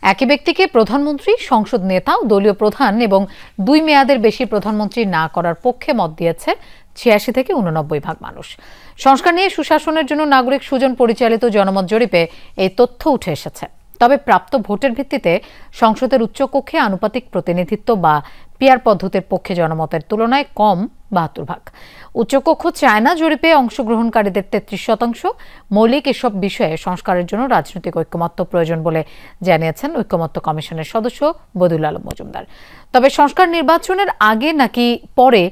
একই ব্যক্তিকে প্রধানমন্ত্রী, সংসদ নেতা ও দলীয় প্রধান এবং 2 মেয়াদের বেশি প্রধানমন্ত্রী না করার পক্ষে মত দিয়েছে 86 থেকে 89 ভাগ মানুষ। সংস্কার নিয়ে সুশাসনের জন্য নাগরিক সুজন পরিচালিত জনমত জরিপে এই তথ্য উঠে এসেছে। তবে প্রাপ্ত ভোটের ভিত্তিতে সংসদের উচ্চকক্ষে আনুপাতিক প্রতিনিধিত্ব বা পিআর পদ্ধতির পক্ষে জনমতের তুলনায় কম 72 ভাগ। উচ্চকক্ষ চায় না জরিপে অংশগ্রহণকারীদের 33%। মৌলিক এসব বিষয়ে সংস্কারের জন্য রাজনৈতিক ঐকমত্য প্রয়োজন বলে জানিয়েছেন ঐকমত্য কমিশনের সদস্য বদিউল আলম মজুমদার। তবে সংস্কার নির্বাচনের আগে নাকি পরে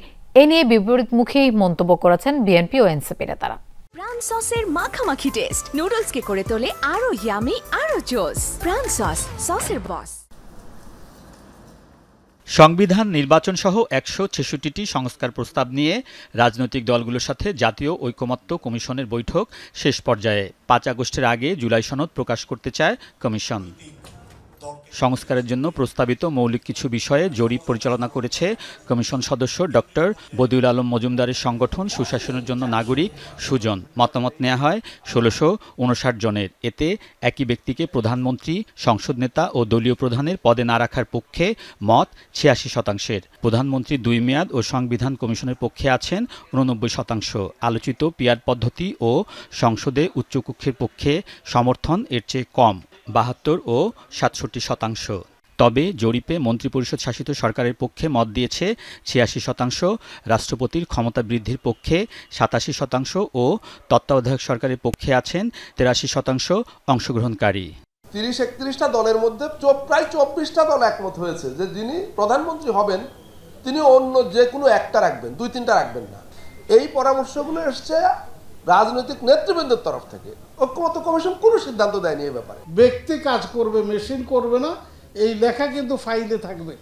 এ নিয়ে বিপরীতমুখী মন্তব্য করেছেন বিএনপি ও এনসিপি নেতারা। প্রাণ সসের মাখামাখি টেস্ট নুডলসকে করে তোলে আরো ইয়ামি, আরো জোস। প্রাণ সস, সসের বস। সংবিধান নির্বাচন সহ 166টি সংস্কার প্রস্তাব নিয়ে রাজনৈতিক দলগুলোর সাথে জাতীয় ঐকমত্য কমিশনের বৈঠক শেষ পর্যায়ে। 5 আগস্টের আগে জুলাই সনদ প্রকাশ করতে চায় কমিশন। সংস্কারের জন্য প্রস্তাবিত মৌলিক কিছু বিষয়ে জরিপ পরিচালনা করেছে কমিশন সদস্য ডক্টর বদিউল আলম মজুমদারের সংগঠন সুশাসনের জন্য নাগরিক সুজন। মতামত নেওয়া হয় 1659 জনের। এতে একই ব্যক্তিকে প্রধানমন্ত্রী, সংসদ নেতা ও দলীয় প্রধানের পদে না রাখার পক্ষে মত 86%। প্রধানমন্ত্রী 2 মেয়াদ ও সংবিধান কমিশনের পক্ষে আছেন 89%। আলোচিত পিআর পদ্ধতি ও সংসদে উচ্চকক্ষের পক্ষে সমর্থন এর চেয়ে কম 72 ও 67%। তবে জরিপে মন্ত্রিপরিষদ শাসিত সরকারের পক্ষে মত দিয়েছে 86%, রাষ্ট্রপতির ক্ষমতা বৃদ্ধির পক্ষে 87% ও তত্ত্বাবধায়ক সরকারের পক্ষে আছেন 83% অংশগ্রহণকারী। 30-31টা দলের মধ্যে প্রায় 24টা দল একমত হয়েছে যে যিনি প্রধানমন্ত্রী হবেন তিনি অন্য যে কোনো একটা রাখবেন, 2-3টা রাখবেন না। এই পরামর্শগুলো এসছে রাজনৈতিক নেতৃবৃন্দের তরফ থেকে। ঐকমত্য কমিশন কোনো সিদ্ধান্ত দেয়নি এই ব্যাপারে। ব্যক্তি কাজ করবে, মেশিন করবে না, এই লেখা কিন্তু ফাইলে থাকবে।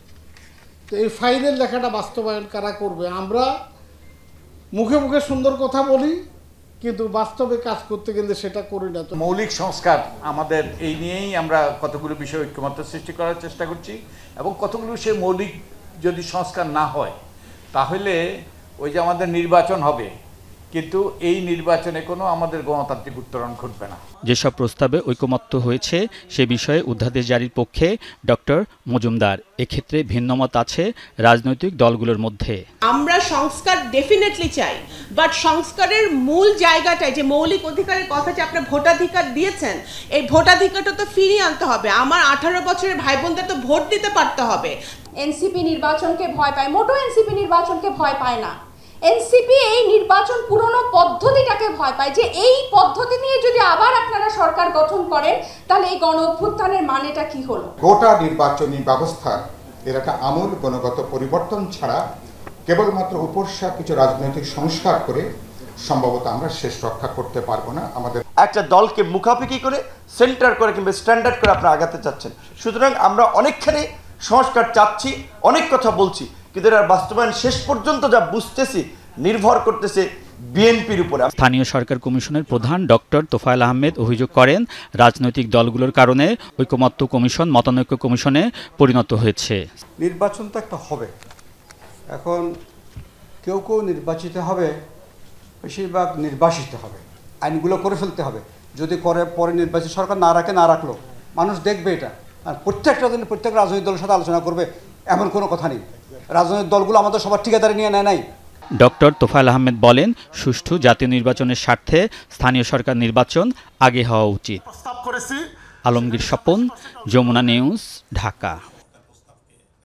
তো এই ফাইলের লেখাটা বাস্তবায়ন কারা করবে? আমরা মুখে মুখে সুন্দর কথা বলি, কিন্তু বাস্তবে কাজ করতে গেলে সেটা করি না। তো মৌলিক সংস্কার আমাদের এই নিয়েই আমরা কতগুলো বিষয় ঐকমত্য সৃষ্টি করার চেষ্টা করছি, এবং কতগুলো সে মৌলিক যদি সংস্কার না হয় তাহলে ওই যে আমাদের নির্বাচন হবে, কিন্তু এই নির্বাচনে কোনো আমাদের গণতান্ত্রিক উত্তরণ ঘটবে না। যেসব প্রস্তাবে ঐকমত্য হয়েছে সে বিষয়ে অধ্যাদেশ জারির পক্ষে ডক্টর মজুমদার। এক্ষেত্রে ভিন্নমত আছে রাজনৈতিক দলগুলোর মধ্যে। আমরা সংস্কার ডেফিনেটলি চাই, বাট সংস্কারের মূল জায়গাটায় যে মৌলিক অধিকারের কথা যে আপনারা ভোটাধিকার দিয়েছেন, এই ভোটাধিকারটা তো ফিরিয়ে আনতে হবে। আমার 18 বছরের ভাই বোনদের তো ভোট দিতে পারতে হবে। এনসিপি নির্বাচনকে ভয় পায়, মোটো এনসিপি নির্বাচনকে ভয় পায় না। এনসিপি এই নির্বাচন পুরনো পদ্ধতিটাকে ভয় পায়, যে এই পদ্ধতি নিয়ে যদি আবার আপনারা সরকার গঠন করেন তাহলে এই গণ অভ্যুত্থানের মানেটা কি হলো? গোটা নির্বাচনী ব্যবস্থার এর একটা আমূল গুণগত পরিবর্তন ছাড়া কেবলমাত্র উপস্যা কিছু রাজনৈতিক সংস্কার করে সম্ভবত আমরা শেষ রক্ষা করতে পারবো না। আমাদের একটা দলকে মুখাপেক্ষি করে, সেন্টার করে কিংবা স্ট্যান্ডার্ড করে আপনারা আগাতে চাচ্ছেন। সুতরাং আমরা অনেকখানি সংস্কার চাচ্ছি, অনেক কথা বলছি, কিন্তু এর বাস্তবায়ন শেষ পর্যন্ত যা বুঝতেছি নির্ভর করতেছে বিএনপির উপরে। স্থানীয় সরকার কমিশনের প্রধান ডক্টর তোফায়েল আহমেদ অভিযোগ করেন, রাজনৈতিক দলগুলোর কারণে ঐকমত্য কমিশন মতানৈক্য কমিশনে পরিণত হয়েছে। নির্বাচন তো একটা হবে, এখন কেউ কেউ নির্বাচিত হবে, বেশিরভাগ নির্বাসিত হবে, আইনগুলো করে ফেলতে হবে। যদি করে পরে নির্বাচিত সরকার না রাখলো মানুষ দেখবে এটা, আর প্রত্যেকটা দিন প্রত্যেক রাজনৈতিক দলের সাথে আলোচনা করবে, এমন কোনো কথা নেই। রাজনৈতিক দলগুলো আমাদের সবার ঠিকাদারি নিয়ে নেয় নাই। ডক্টর তোফায়েল আহমেদ বলেন, সুষ্ঠু জাতীয় নির্বাচনের স্বার্থে স্থানীয় সরকার নির্বাচন আগে হওয়া উচিত। আলমগীর স্বপন, যমুনা নিউজ, ঢাকা।